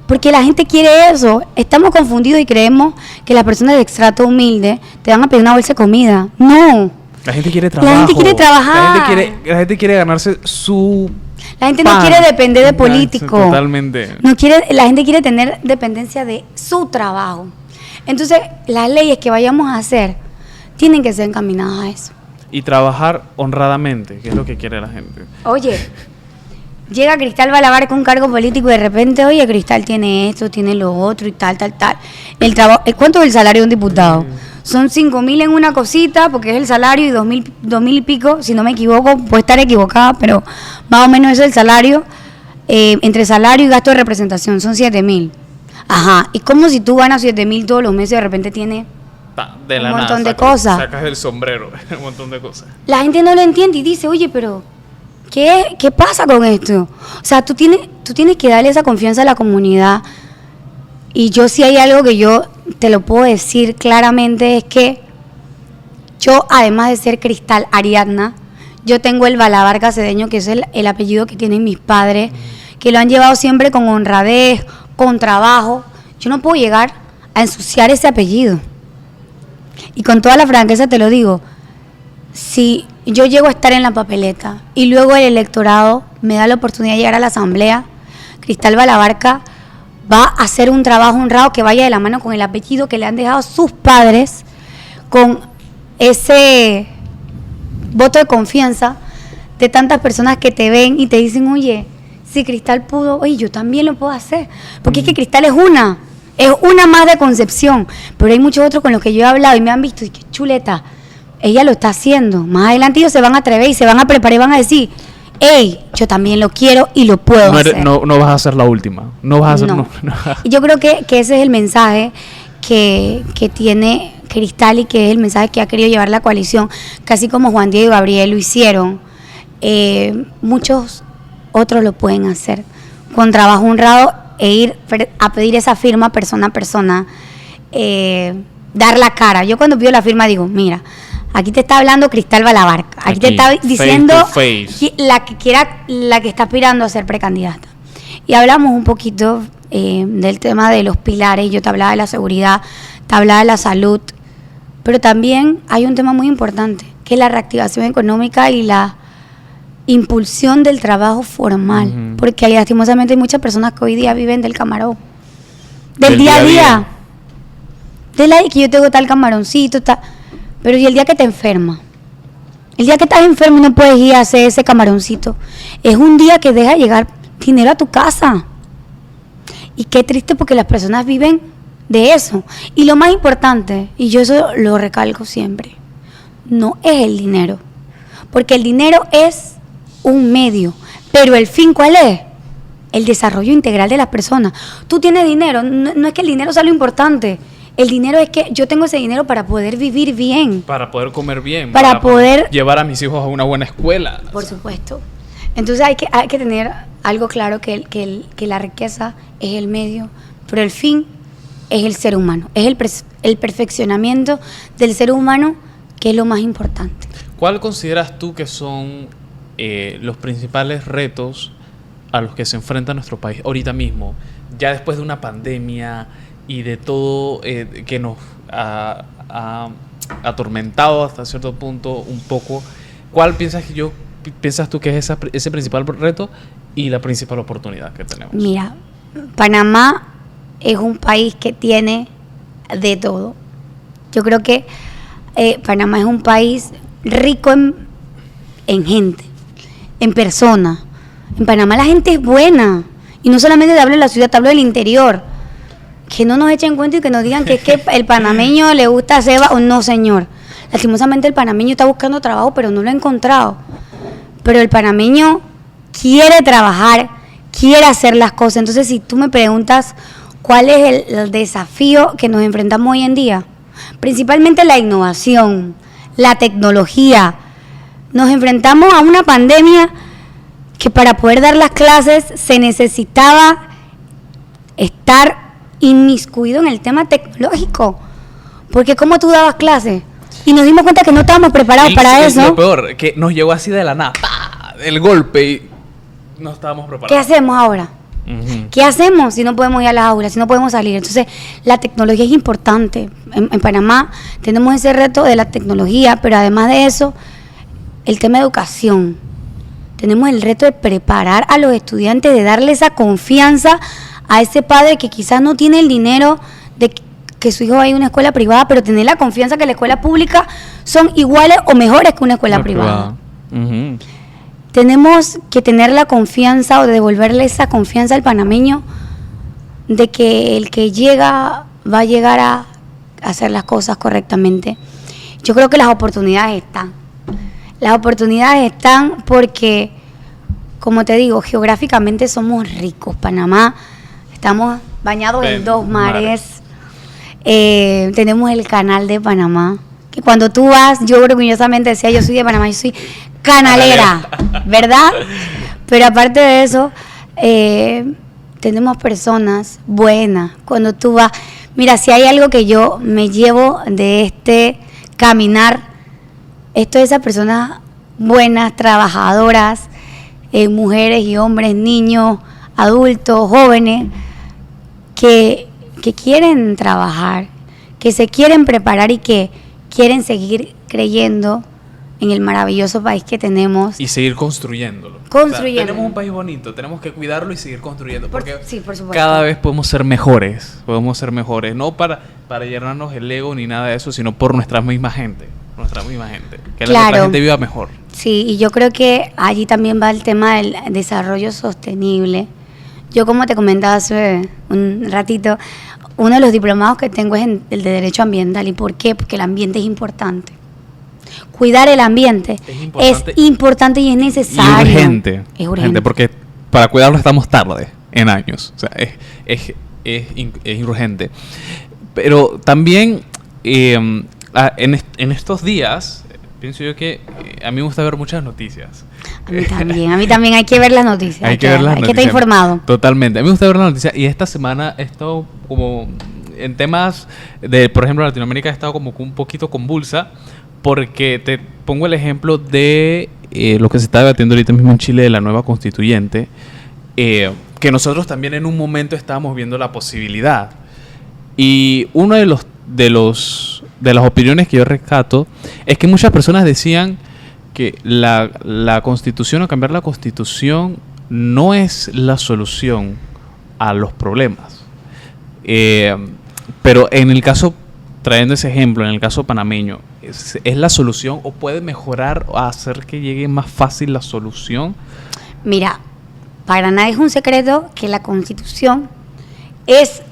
Porque la gente quiere eso. Estamos confundidos y creemos que las personas de extracto humilde te van a pedir una bolsa de comida. No. La gente quiere trabajo. La gente quiere trabajar. La gente quiere ganarse su La gente pan. no quiere depender de políticos. Totalmente. La gente quiere tener dependencia de su trabajo. Entonces, las leyes que vayamos a hacer tienen que ser encaminadas a eso. y trabajar honradamente, que es lo que quiere la gente. Oye, llega Cristal Balabar con un cargo político y de repente, oye, Cristal tiene esto, tiene lo otro y tal. ¿Cuánto es el salario de un diputado? Son 5.000 en una cosita, porque es el salario, y 2.000 y pico, si no me equivoco, puedo estar equivocada, pero más o menos eso es el salario. Entre salario y gasto de representación son 7.000. Ajá, y como si tú ganas 7.000 todos los meses, de repente tienes de la un montón nada, de cosas. Sacas del sombrero un montón de cosas. La gente no lo entiende y dice, oye, pero ¿qué pasa con esto? O sea, tú tienes que darle esa confianza a la comunidad. Y yo, si hay algo que yo te lo puedo decir claramente, es que yo, además de ser Cristal Ariadna, yo tengo el Balabar Cacedeño, que es el apellido que tienen mis padres, que lo han llevado siempre con honradez, con trabajo. Yo no puedo llegar a ensuciar ese apellido. Y con toda la franqueza te lo digo, si yo llego a estar en la papeleta y luego el electorado me da la oportunidad de llegar a la asamblea, Cristal Balabarca va a hacer un trabajo honrado que vaya de la mano con el apellido que le han dejado sus padres, con ese voto de confianza de tantas personas que te ven y te dicen, oye, si Cristal pudo, oye, yo también lo puedo hacer. Porque es que Cristal es una más de Concepción, pero hay muchos otros con los que yo he hablado y me han visto, y qué chuleta, ella lo está haciendo. Más adelante ellos se van a atrever y se van a preparar y van a decir, hey, yo también lo quiero y lo puedo hacer. No vas a ser la última. No vas a ser. No. Y yo creo que ese es el mensaje que tiene Cristal y que es el mensaje que ha querido llevar la coalición, casi como Juan Diego y Gabriel lo hicieron. Muchos otros lo pueden hacer con trabajo honrado e ir a pedir esa firma persona a persona, dar la cara. Yo cuando pido la firma digo, mira, aquí te está hablando Cristal Balabarca, aquí te está diciendo la que está aspirando a ser precandidata. Y hablamos un poquito del tema de los pilares. Yo te hablaba de la seguridad, te hablaba de la salud, pero también hay un tema muy importante, que es la reactivación económica y la impulsión del trabajo formal, porque lastimosamente hay muchas personas que hoy día viven del camarón, del día a día, de la que yo tengo tal camaroncito, pero y el día que te enfermas, el día que estás enfermo y no puedes ir a hacer ese camaroncito, es un día que deja llegar dinero a tu casa. Y qué triste, porque las personas viven de eso. Y lo más importante, y yo eso lo recalco siempre, no es el dinero, porque el dinero es un medio, pero el fin, ¿cuál es? El desarrollo integral de las personas. Tú tienes dinero, no es que el dinero sea lo importante. El dinero es que yo tengo ese dinero para poder vivir bien, para poder comer bien, para poder llevar a mis hijos a una buena escuela. Por supuesto. Entonces hay que tener algo claro, que la riqueza es el medio, pero el fin es el ser humano, es el perfeccionamiento del ser humano, que es lo más importante. ¿Cuál consideras tú que son los principales retos a los que se enfrenta nuestro país ahorita mismo, ya después de una pandemia y de todo que nos ha atormentado hasta cierto punto un poco? ¿Cuál piensas tú que es ese principal reto y la principal oportunidad que tenemos? Mira, Panamá es un país que tiene de todo. Yo creo que Panamá es un país rico en gente, en personas. En Panamá la gente es buena. Y no solamente te hablo de la ciudad, te hablo del interior. Que no nos echen cuenta y que nos digan que es que el panameño le gusta ceba o no, señor. Lastimosamente el panameño está buscando trabajo, pero no lo ha encontrado. Pero el panameño quiere trabajar, quiere hacer las cosas. Entonces, si tú me preguntas cuál es el desafío que nos enfrentamos hoy en día, principalmente la innovación, la tecnología. Nos enfrentamos a una pandemia que para poder dar las clases se necesitaba estar inmiscuido en el tema tecnológico. Porque ¿cómo tú dabas clases? Y nos dimos cuenta que no estábamos preparados para eso. Es lo peor, que nos llegó así de la nada, ¡pah!, el golpe, y no estábamos preparados. ¿Qué hacemos ahora? ¿Qué hacemos si no podemos ir a las aulas, si no podemos salir? Entonces, la tecnología es importante. En Panamá tenemos ese reto de la tecnología, pero además de eso, el tema de educación. Tenemos el reto de preparar a los estudiantes, de darle esa confianza a ese padre que quizás no tiene el dinero, que que su hijo vaya a una escuela privada, pero tener la confianza que la escuela pública son iguales o mejores que una escuela privada. Uh-huh. Tenemos que tener la confianza o devolverle esa confianza al panameño de que el que llega va a llegar a hacer las cosas correctamente. Yo creo que las oportunidades están. Las oportunidades están porque, como te digo, geográficamente somos ricos. Panamá, estamos bañados en 2 mares. Tenemos el canal de Panamá. Que cuando tú vas, yo orgullosamente decía, yo soy de Panamá, yo soy canalera, ¿verdad? Pero aparte de eso, tenemos personas buenas. Cuando tú vas, mira, si hay algo que yo me llevo de este caminar, esto de esas personas buenas, trabajadoras, mujeres y hombres, niños, adultos, jóvenes, que quieren trabajar, que se quieren preparar y que quieren seguir creyendo en el maravilloso país que tenemos. Y seguir construyéndolo. O sea, tenemos un país bonito, tenemos que cuidarlo y seguir construyendo. Porque sí, por supuesto. Cada vez podemos ser mejores, no para llenarnos el ego ni nada de eso, sino por nuestra misma gente. Que la gente viva mejor. Sí, y yo creo que allí también va el tema del desarrollo sostenible. Yo, como te comentaba hace un ratito, uno de los diplomados que tengo es el de Derecho Ambiental. ¿Y por qué? Porque el ambiente es importante. Cuidar el ambiente es importante y es necesario. Y urgente. Es urgente porque para cuidarlo estamos tarde, en años. O sea, es urgente. Pero también en estos días, pienso yo que a mí me gusta ver muchas noticias. A mí también hay que ver las noticias. Hay que estar informado. Totalmente. A mí me gusta ver las noticias y esta semana he estado como en temas de, por ejemplo, Latinoamérica he estado como un poquito convulsa porque te pongo el ejemplo de lo que se está debatiendo ahorita mismo en Chile de la nueva constituyente, que nosotros también en un momento estábamos viendo la posibilidad. Y uno de las opiniones que yo rescato es que muchas personas decían que la constitución o cambiar la constitución no es la solución a los problemas. Pero en el caso, trayendo ese ejemplo, en el caso panameño, ¿es la solución o puede mejorar o hacer que llegue más fácil la solución? Mira, para nadie es un secreto que la constitución es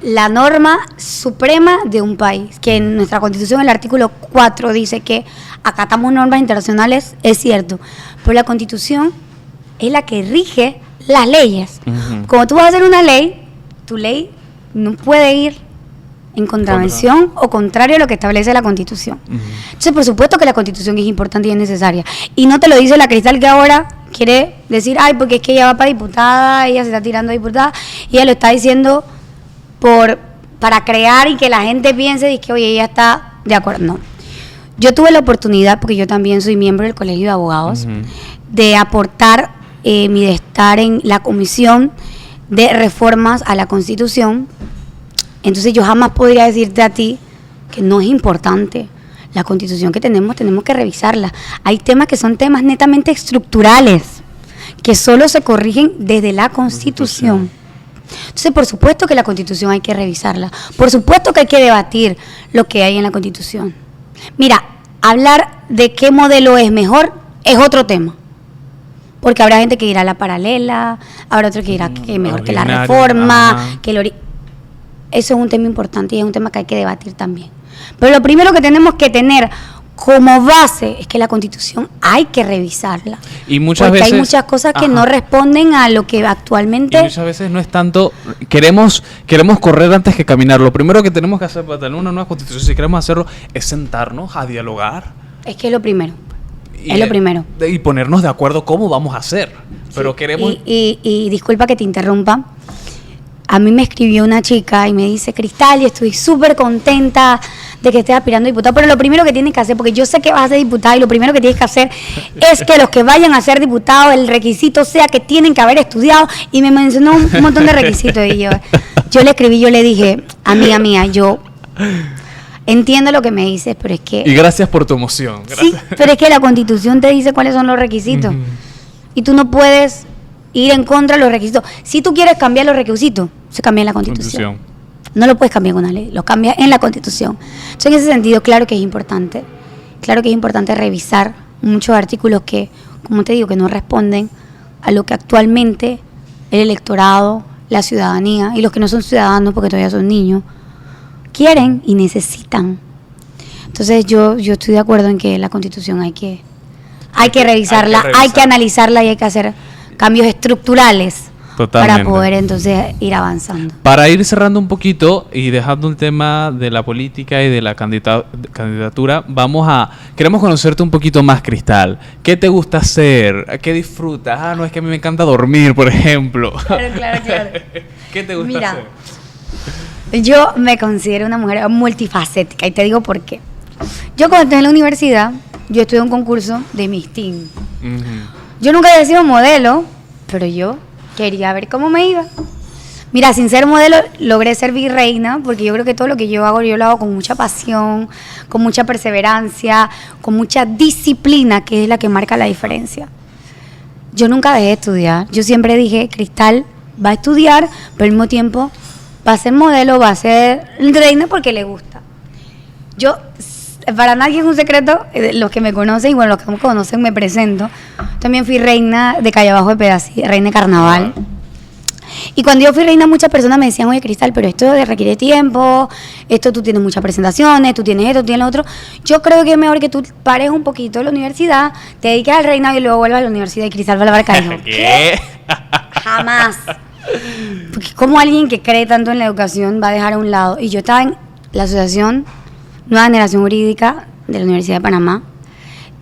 la norma suprema de un país, que en nuestra constitución el artículo 4 dice que acatamos normas internacionales, es cierto, pero la constitución es la que rige las leyes. Uh-huh. Como tú vas a hacer una ley, tu ley no puede ir en contravención o contrario a lo que establece la constitución. Uh-huh. Entonces, por supuesto que la constitución es importante y es necesaria. Y no te lo dice la Cristal, que ahora quiere decir, ay, porque es que ella va para diputada, ella se está tirando a diputada, y ella lo está diciendo para crear y que la gente piense y que, oye, ella está de acuerdo. No. Yo tuve la oportunidad, porque yo también soy miembro del Colegio de Abogados, uh-huh, de aportar de estar en la comisión de reformas a la Constitución. Entonces yo jamás podría decirte a ti que no es importante. La Constitución que tenemos que revisarla. Hay temas que son temas netamente estructurales, que solo se corrigen desde la Constitución. Entonces, por supuesto que la Constitución hay que revisarla. Por supuesto que hay que debatir lo que hay en la Constitución. Mira, hablar de qué modelo es mejor es otro tema. Porque habrá gente que dirá la paralela, habrá otro que dirá que mejor que la reforma, que eso es un tema importante y es un tema que hay que debatir también. Pero lo primero que tenemos que tener como base es que la Constitución hay que revisarla. Y muchas porque veces hay muchas cosas que no responden a lo que actualmente... Y muchas veces no es tanto... Queremos correr antes que caminar. Lo primero que tenemos que hacer para tener una nueva Constitución, si queremos hacerlo, es sentarnos a dialogar. Es que es lo primero. Es lo primero. Y ponernos de acuerdo cómo vamos a hacer. Pero sí, queremos... Y disculpa que te interrumpa. A mí me escribió una chica y me dice, Cristal, y estoy súper contenta de que estés aspirando a diputada, pero lo primero que tienes que hacer, porque yo sé que vas a ser diputada y lo primero que tienes que hacer es que los que vayan a ser diputados, el requisito sea que tienen que haber estudiado, y me mencionó un montón de requisitos, y yo le escribí, yo le dije, amiga mía, yo entiendo lo que me dices, pero es que... Y gracias por tu emoción. Gracias. Sí, pero es que la Constitución te dice cuáles son los requisitos, y tú no puedes ir en contra de los requisitos. Si tú quieres cambiar los requisitos, se cambia la Constitución. No lo puedes cambiar con una ley, lo cambias en la Constitución. Entonces, en ese sentido, claro que es importante revisar muchos artículos que, como te digo, que no responden a lo que actualmente el electorado, la ciudadanía y los que no son ciudadanos porque todavía son niños quieren y necesitan. Entonces yo estoy de acuerdo en que la Constitución hay que revisarla, hay que analizarla y hay que hacer cambios estructurales. Totalmente. Para poder entonces ir avanzando. Para ir cerrando un poquito y dejando el tema de la política y de la candidatura, queremos conocerte un poquito más, Cristal. ¿Qué te gusta hacer? ¿Qué disfrutas? No, es que a mí me encanta dormir, por ejemplo. Claro. ¿Qué te gusta hacer? Yo me considero una mujer multifacética y te digo por qué. Yo cuando estuve en la universidad, yo estudié un concurso de Miss Teen. Yo nunca había sido modelo, pero yo quería ver cómo me iba. Mira, sin ser modelo, logré ser virreina, porque yo creo que todo lo que yo lo hago con mucha pasión, con mucha perseverancia, con mucha disciplina, que es la que marca la diferencia. Yo nunca dejé de estudiar. Yo siempre dije, Cristal va a estudiar, pero al mismo tiempo va a ser modelo, va a ser reina porque le gusta. Yo, para nadie es un secreto, los que me conocen, y bueno, los que no me conocen me presento. También fui reina de Calle Abajo de Pedací, reina de carnaval. Y cuando yo fui reina, muchas personas me decían, oye, Cristal, pero esto requiere tiempo, esto tú tienes muchas presentaciones, tú tienes esto, tú tienes lo otro. Yo creo que es mejor que tú pares un poquito de la universidad, te dediques al reinado y luego vuelvas a la universidad. Y Cristal Valbarca dijo, ¿qué? Jamás. Porque como alguien que cree tanto en la educación va a dejar a un lado. Y yo estaba en la Asociación Nueva Generación Jurídica de la Universidad de Panamá.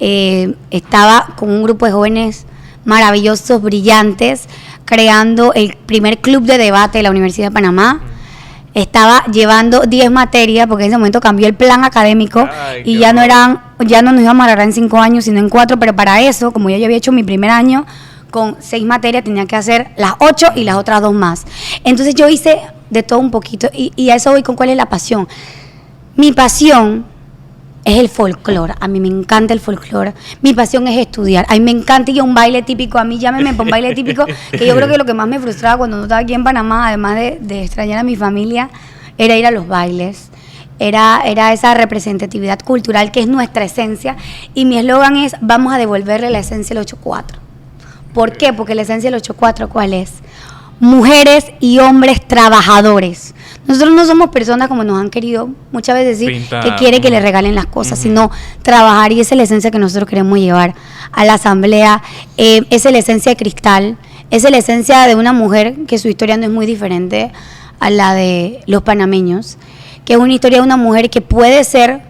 Estaba con un grupo de jóvenes maravillosos, brillantes, creando el primer club de debate de la Universidad de Panamá. Estaba llevando 10 materias, porque en ese momento cambió el plan académico. Y ya no nos íbamos a agarrar en 5 años, sino en 4, pero para eso, como yo ya había hecho mi primer año, con 6 materias tenía que hacer las 8 y las otras 2 más. Entonces yo hice de todo un poquito, y a eso voy con cuál es la pasión. Mi pasión es el folclore. A mí me encanta el folclore. Mi pasión es estudiar. A mí me encanta ir a un baile típico. A mí llámeme para un baile típico, que yo creo que lo que más me frustraba cuando no estaba aquí en Panamá, además de extrañar a mi familia, era ir a los bailes. Era esa representatividad cultural que es nuestra esencia. Y mi eslogan es, vamos a devolverle la esencia al 8-4. ¿Por qué? Porque la esencia del 8-4, ¿cuál es? Mujeres y hombres trabajadores. Nosotros no somos personas como nos han querido muchas veces decir, pinta, que quiere que le regalen las cosas, sino trabajar, y esa es la esencia que nosotros queremos llevar a la asamblea. Esa es la esencia de Cristal, esa es la esencia de una mujer que su historia no es muy diferente a la de los panameños, que es una historia de una mujer que puede ser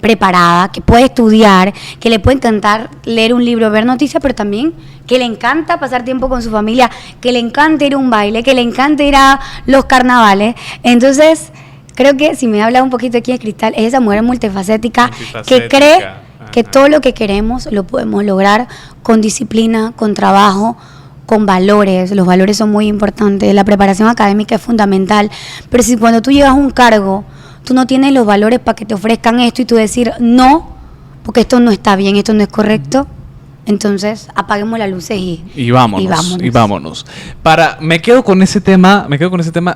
preparada, que puede estudiar, que le puede encantar leer un libro, ver noticias, pero también que le encanta pasar tiempo con su familia, que le encanta ir a un baile, que le encanta ir a los carnavales. Entonces, creo que si me habla un poquito aquí de Cristal, es esa mujer multifacética que cree que todo lo que queremos lo podemos lograr con disciplina, con trabajo, con valores. Los valores son muy importantes, la preparación académica es fundamental, pero si cuando tú llegas a un cargo tú no tienes los valores para que te ofrezcan esto y tú decir no, porque esto no está bien, esto no es correcto, entonces apaguemos las luces y vámonos. Me quedo con ese tema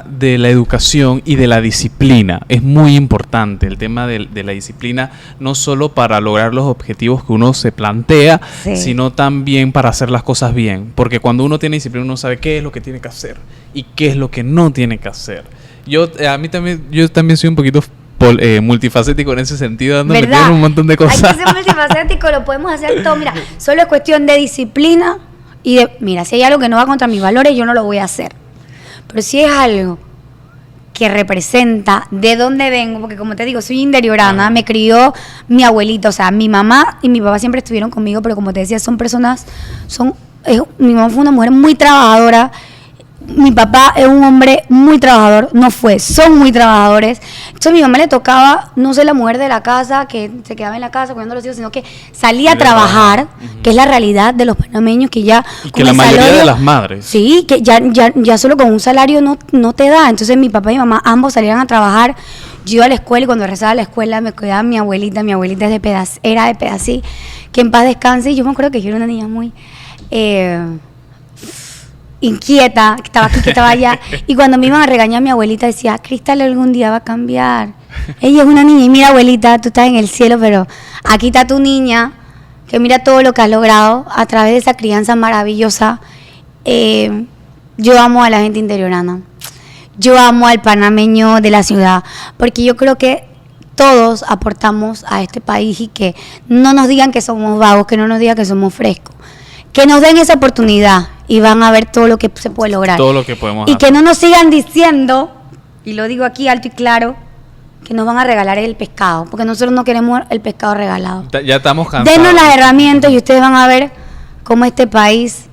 de la educación y de la disciplina. Es muy importante el tema de la disciplina, no solo para lograr los objetivos que uno se plantea, sino también para hacer las cosas bien, porque cuando uno tiene disciplina uno sabe qué es lo que tiene que hacer y qué es lo que no tiene que hacer. Yo también soy un poquito multifacético en ese sentido, dándome un montón de cosas. Hay que ser multifacético, lo podemos hacer todo. Mira, solo es cuestión de disciplina y mira, si hay algo que no va contra mis valores, yo no lo voy a hacer. Pero si es algo que representa de dónde vengo, porque como te digo, soy interiorana, me crió mi abuelita, o sea, mi mamá y mi papá siempre estuvieron conmigo, pero como te decía, mi mamá fue una mujer muy trabajadora. Mi papá es un hombre muy trabajador, son muy trabajadores. Entonces a mi mamá le tocaba, no ser la mujer de la casa, que se quedaba en la casa cuidando a los hijos, sino que salía a trabajar, que es la realidad de los panameños, que ya... Y que la mayoría de las madres. Sí, que ya solo con un salario no te da. Entonces mi papá y mi mamá ambos salían a trabajar. Yo iba a la escuela y cuando regresaba a la escuela me cuidaba mi abuelita era de Pedací, que en paz descanse. Y yo me acuerdo que yo era una niña muy... inquieta, que estaba aquí, que estaba allá. Y cuando me iban a regañar, mi abuelita decía, Cristal algún día va a cambiar. Ella es una niña y mira, abuelita, tú estás en el cielo, pero aquí está tu niña, que mira todo lo que has logrado a través de esa crianza maravillosa. Yo amo a la gente interiorana. Yo amo al panameño de la ciudad, porque yo creo que todos aportamos a este país y que no nos digan que somos vagos, que no nos digan que somos frescos. Que nos den esa oportunidad y van a ver todo lo que se puede lograr. Todo lo que podemos y hacer. que no nos sigan diciendo, y lo digo aquí alto y claro, que nos van a regalar el pescado, porque nosotros no queremos el pescado regalado. Ya estamos cansados. Denos las herramientas y ustedes van a ver cómo este país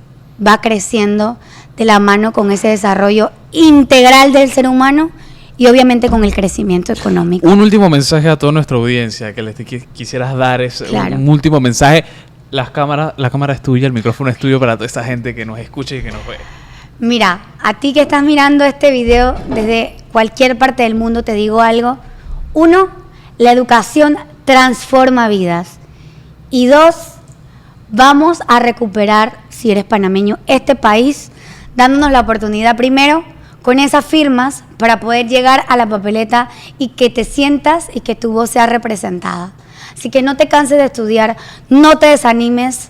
va creciendo de la mano con ese desarrollo integral del ser humano y obviamente con el crecimiento económico. Un último mensaje a toda nuestra audiencia que les quisieras dar es Claro. un último mensaje. La cámara es tuya, el micrófono es tuyo para toda esta gente que nos escucha y que nos ve. Mira, a ti que estás mirando este video desde cualquier parte del mundo te digo algo. 1, la educación transforma vidas. Y 2, vamos a recuperar, si eres panameño, este país, dándonos la oportunidad primero con esas firmas para poder llegar a la papeleta y que te sientas y que tu voz sea representada. Así que no te canses de estudiar, no te desanimes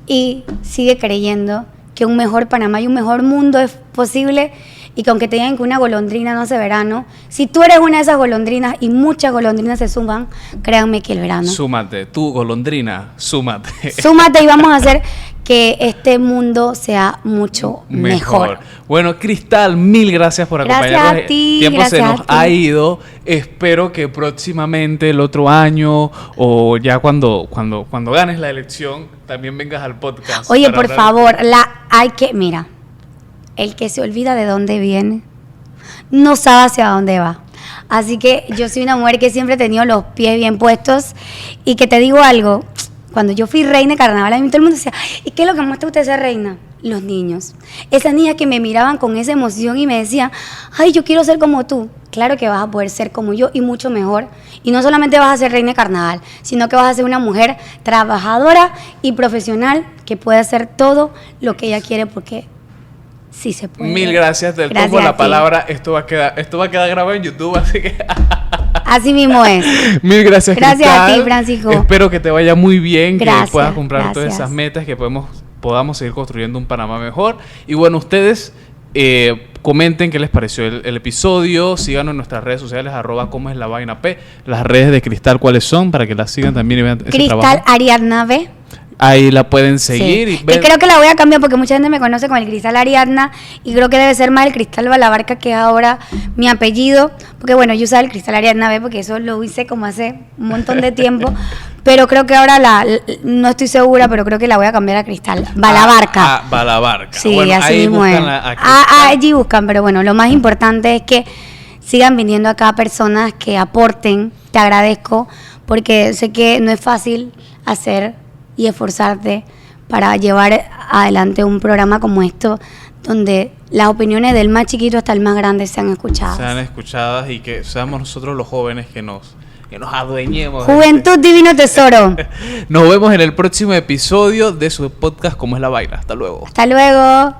y sigue creyendo que un mejor Panamá y un mejor mundo es posible y que aunque te digan que una golondrina no hace verano, si tú eres una de esas golondrinas y muchas golondrinas se suman, créanme que el verano. Súmate, tú golondrina, súmate. Súmate y vamos a hacer que este mundo sea mucho mejor. Bueno, Cristal, mil gracias por Gracias acompañarnos. a ti, El tiempo gracias se nos a ti. ha ido. Espero que próximamente, el otro año, o ya cuando ganes la elección, también vengas al podcast. Oye, para por hablar. favor, mira, el que se olvida de dónde viene, no sabe hacia dónde va. Así que yo soy una mujer que siempre he tenido los pies bien puestos y que te digo algo, cuando yo fui reina de carnaval, a mí todo el mundo decía, ¿y qué es lo que más te gusta ser reina? Los niños. Esas niñas que me miraban con esa emoción y me decían, ay, yo quiero ser como tú. Claro que vas a poder ser como yo y mucho mejor. Y no solamente vas a ser reina de carnaval, sino que vas a ser una mujer trabajadora y profesional que puede hacer todo lo que ella quiere porque sí se puede. Mil gracias, te Gracias tomo a la ti. palabra. Esto va a quedar grabado en YouTube, así que Así mismo es. mil gracias. Gracias a Cristal. ti, Francisco. Espero que te vaya muy bien, Gracias, que puedas comprar todas gracias. esas metas, que podamos seguir construyendo un Panamá mejor. Y bueno, ustedes comenten qué les pareció el episodio, síganos en nuestras redes sociales, @como es la vaina P, las redes de Cristal cuáles son, para que las sigan también y vean ese Cristal trabajo. Ariadna B. Ahí la pueden seguir Sí. y ver. Y creo que la voy a cambiar porque mucha gente me conoce con el Cristal Ariadna y creo que debe ser más el Cristal Balabarca, que es ahora mi apellido, porque bueno, yo usaba el Cristal Ariadna B porque eso lo hice como hace un montón de tiempo, pero creo que ahora no estoy segura, pero creo que la voy a cambiar a Cristal Balabarca. Balabarca. Sí, Bueno, así ahí mismo es. buscan a Cristal. Allí buscan, pero bueno, lo más importante es que sigan viniendo acá personas que aporten. Te agradezco porque sé que no es fácil hacer y esforzarte para llevar adelante un programa como esto, donde las opiniones del más chiquito hasta el más grande sean escuchadas. Sean escuchadas y que seamos nosotros los jóvenes que nos adueñemos. de Juventud Divino Tesoro. Nos vemos en el próximo episodio de su podcast Cómo es la vaina. Hasta luego. Hasta luego.